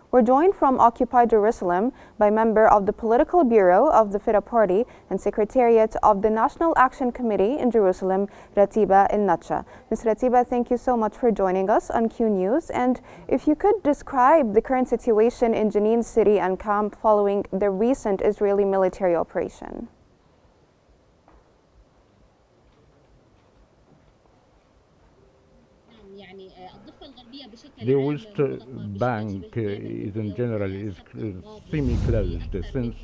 We're joined from occupied Jerusalem by member of the Political Bureau of the Fida Party and Secretariat of the National Action Committee in Jerusalem, Rateeba Alnatsheh. Ms. Rateeba, thank you so much for joining us on Qnews. And if you could describe the current situation in Jenin city and camp following the recent Israeli military operation. The West Bank is in general is semi-closed since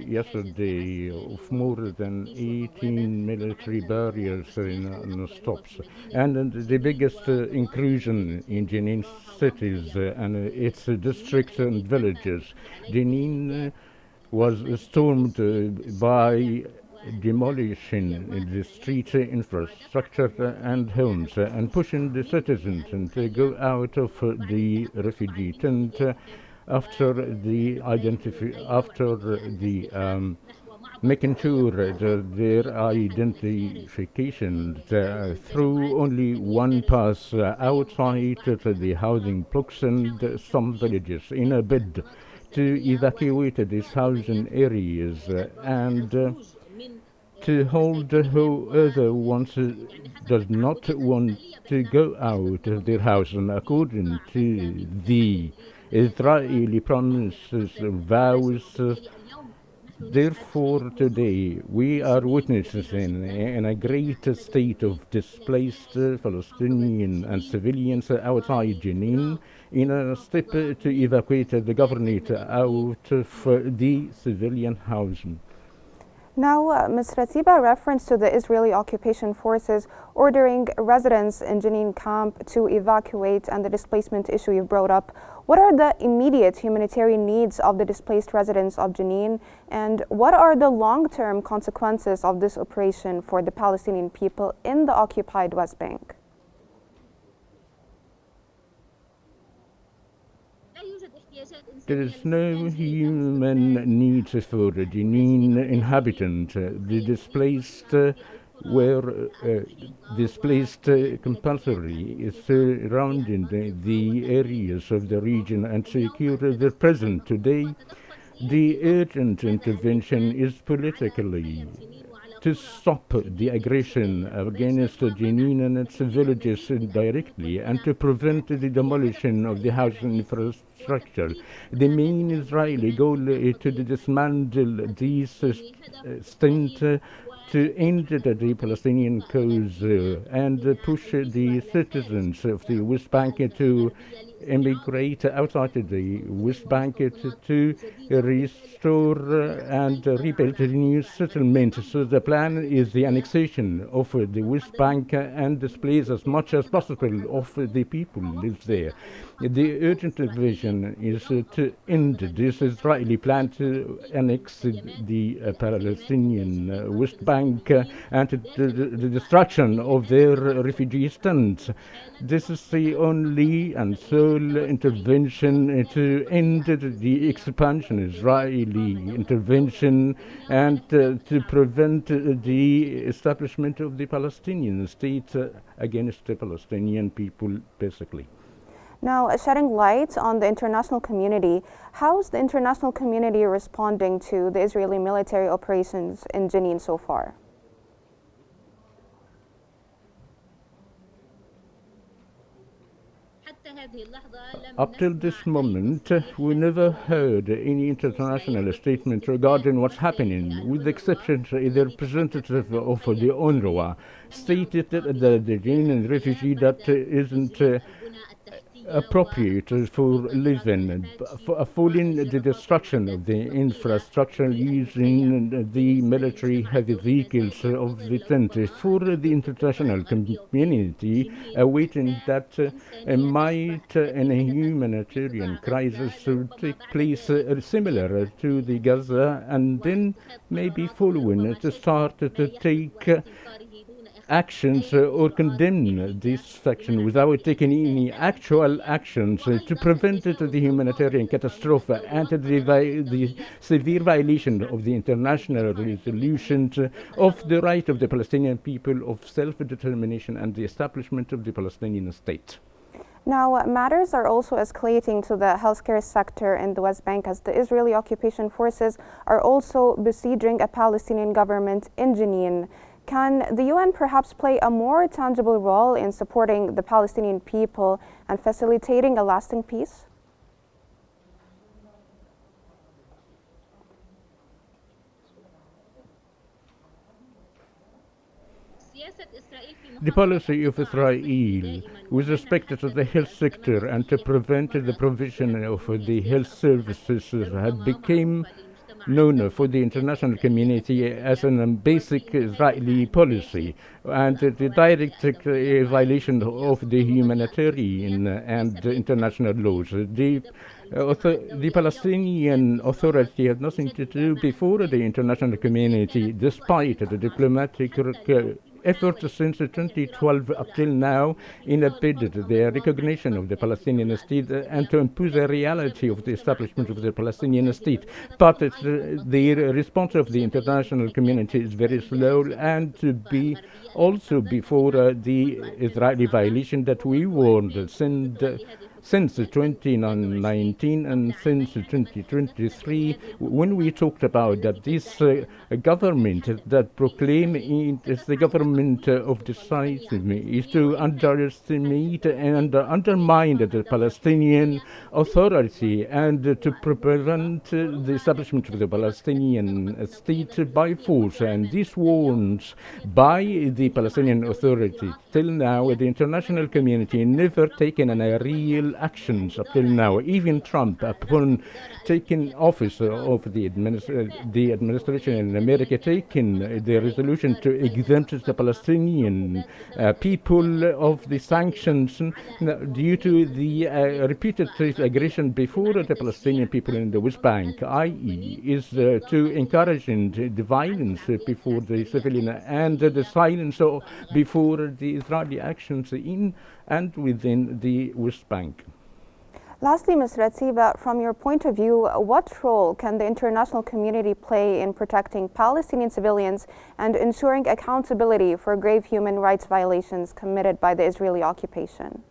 yesterday of more than 18 military barriers in stops, and the biggest incursion in Jenin cities and its districts and villages. Jenin was stormed by demolishing the street infrastructure and homes and pushing the citizens to go out of the refugee tent after making sure that their identification through only one pass outside the housing blocks and some villages in a bid to evacuate these housing areas and to hold whoever does not want to go out of their house, and according to the Israeli promises, vows. Therefore, today we are witnessing in a great state of displaced Palestinian and civilians outside Jenin in a step to evacuate the government out of the civilian housing. Now, Ms. Rateeba referenced to the Israeli occupation forces ordering residents in Jenin camp to evacuate and the displacement issue you've brought up. What are the immediate humanitarian needs of the displaced residents of Jenin, and what are the long-term consequences of this operation for the Palestinian people in the occupied West Bank? There is no human needs for the Jenin inhabitants. The displaced were displaced compulsory surrounding the areas of the region and secure their presence. Today, the urgent intervention is politically to stop the aggression against Jenin and its villages directly and to prevent the demolition of the housing infrastructure. The main Israeli goal is to dismantle these stent to end the Palestinian cause and push the citizens of the West Bank to immigrate outside the West Bank to restore and rebuild the new settlement. So the plan is the annexation of the West Bank and displace as much as possible of the people who live there. The urgent vision is to end this Israeli plan to annex the Palestinian West Bank and the destruction of their refugee stands. This is the only and sole intervention to end the expansion, Israeli intervention, and to prevent the establishment of the Palestinian state against the Palestinian people, basically. Now, shedding light on the international community, how is the international community responding to the Israeli military operations in Jenin so far? Up till this moment, we never heard any international statement regarding what's happening, with the exception of the representative of the UNRWA stated that the Jenin refugee that isn't appropriate for living, following the destruction of the infrastructure using the military heavy vehicles of the tent for the international community, awaiting that might in a humanitarian crisis take place similar to the Gaza, and then maybe following to start to take actions or condemn this faction without taking any actual actions to prevent the humanitarian catastrophe and the severe violation of the international resolutions of the right of the Palestinian people of self-determination and the establishment of the Palestinian state. Now, matters are also escalating to the healthcare sector in the West Bank as the Israeli occupation forces are also besieging a Palestinian government in Jenin. Can the UN perhaps play a more tangible role in supporting the Palestinian people and facilitating a lasting peace? The policy of Israel with respect to the health sector and to prevent the provision of the health services had become known for the international community as a basic Israeli policy and the direct violation of the humanitarian and international laws. The Palestinian Authority had nothing to do before the international community, despite the diplomatic efforts since 2012 up till now in a bid to the recognition of the Palestinian state and to impose the reality of the establishment of the Palestinian state. But the response of the international community is very slow and to be also before the Israeli violation that we warned since 2019 and since 2023, when we talked about that this government that proclaim it is the government of decisiveness is to underestimate and undermine the Palestinian Authority and to prevent the establishment of the Palestinian state by force. And this warns by the Palestinian Authority. Till now, the international community never taken a real actions up till now. Even Trump, upon taking office of the administration in America, taking the resolution to exempt the Palestinian people of the sanctions due to the repeated aggression before the Palestinian people in the West Bank, i.e., is to encouraging the violence before the civilian and the silence before the Israeli actions in and within the West Bank. Lastly, Ms. Rateeba, from your point of view, what role can the international community play in protecting Palestinian civilians and ensuring accountability for grave human rights violations committed by the Israeli occupation?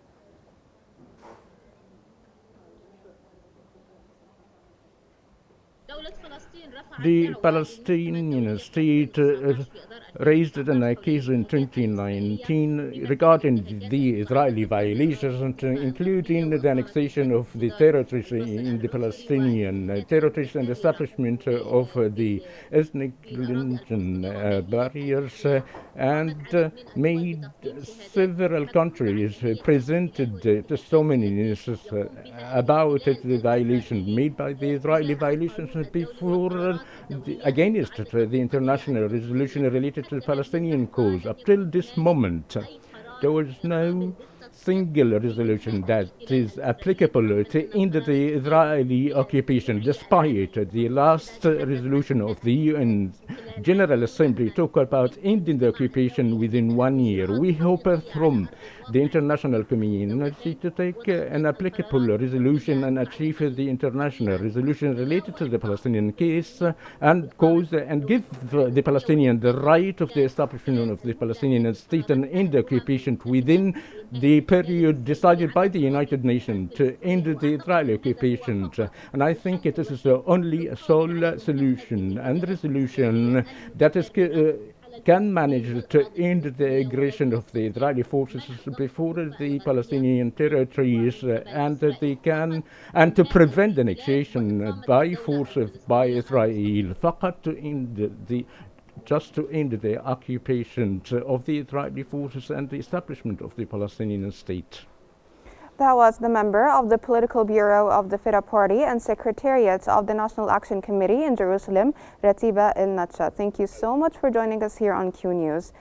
The Palestinian state raised a case in 2019 regarding the Israeli violations, including the annexation of the territories in the Palestinian territories and establishment of the ethnic barriers, and made several countries presented testimonies about the violation made by the Israeli violations before against the international resolution related to the Palestinian cause. Up till this moment, there was no single resolution that is applicable to end the Israeli occupation, despite the last resolution of the UN General Assembly talk about ending the occupation within 1 year. We hope from the international community to take an applicable resolution and achieve the international resolution related to the Palestinian case and cause and give the Palestinian the right of the establishment of the Palestinian state and end the occupation within the period decided by the United Nations to end the Israeli occupation. And I think it is the only sole solution and resolution that is can manage to end the aggression of the Israeli forces before the Palestinian territories, and they can and to prevent the annexation by force by Israel. فقط to end the occupation of the Israeli forces and the establishment of the Palestinian state. That was the member of the Political Bureau of the FIDA Party and Secretariat of the National Action Committee in Jerusalem, Rateeba Alnatsheh. Thank you so much for joining us here on Q News.